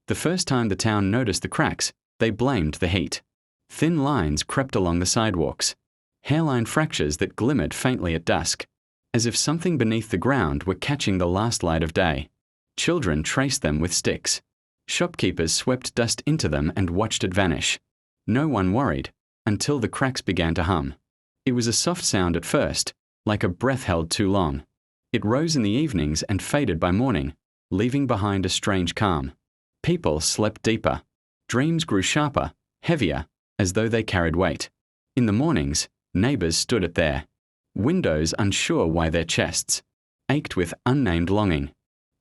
The first time the town noticed the cracks, they blamed the heat. Thin lines crept along the sidewalks, hairline fractures that glimmered faintly at dusk, as if something beneath the ground were catching the last light of day. Children traced them with sticks. Shopkeepers swept dust into them and watched it vanish. No one worried, until the cracks began to hum. It was a soft sound at first, like a breath held too long. It rose in the evenings and faded by morning, leaving behind a strange calm. People slept deeper. Dreams grew sharper, heavier, as though they carried weight. In the mornings, neighbors stood at their windows unsure why their chests ached with unnamed longing.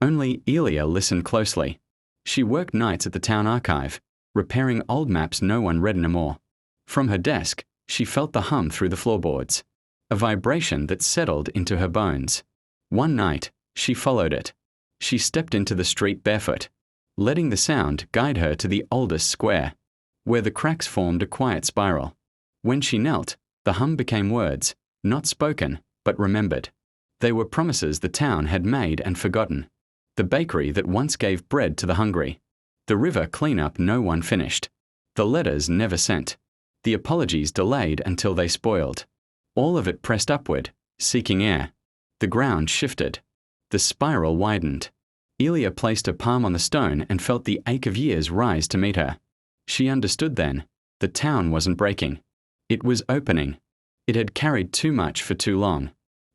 Only Elia listened closely. She worked nights at the town archive, repairing old maps no one read anymore. From her desk, she felt the hum through the floorboards, a vibration that settled into her bones. One night, she followed it. She stepped into the street barefoot, letting the sound guide her to the oldest square, where the cracks formed a quiet spiral. When she knelt, the hum became words, not spoken, but remembered. They were promises the town had made and forgotten. The bakery that once gave bread to the hungry. The river cleanup no one finished. The letters never sent. The apologies delayed until they spoiled. All of it pressed upward, seeking air. The ground shifted. The spiral widened. Elia placed her palm on the stone and felt the ache of years rise to meet her. She understood then. The town wasn't breaking. It was opening. It had carried too much for too long.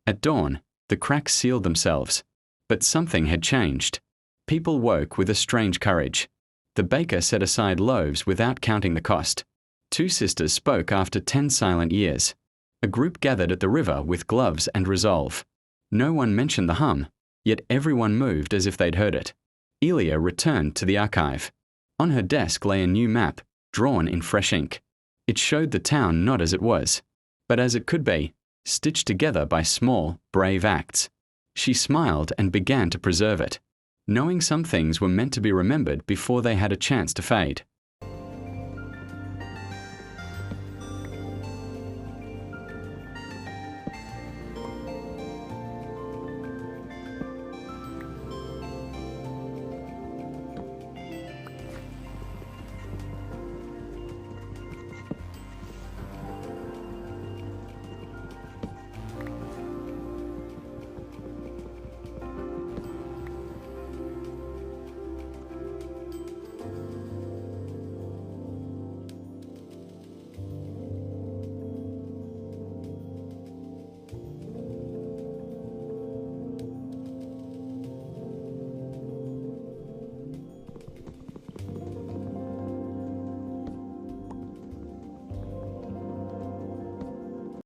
At dawn, the cracks sealed themselves. But something had changed. People woke with a strange courage. The baker set aside loaves without counting the cost. Two sisters spoke after 10 silent years. A group gathered at the river with gloves and resolve. No one mentioned the hum, yet everyone moved as if they'd heard it. Elia returned to the archive. On her desk lay a new map, drawn in fresh ink. It showed the town not as it was, but as it could be, stitched together by small, brave acts. She smiled and began to preserve it, knowing some things were meant to be remembered before they had a chance to fade.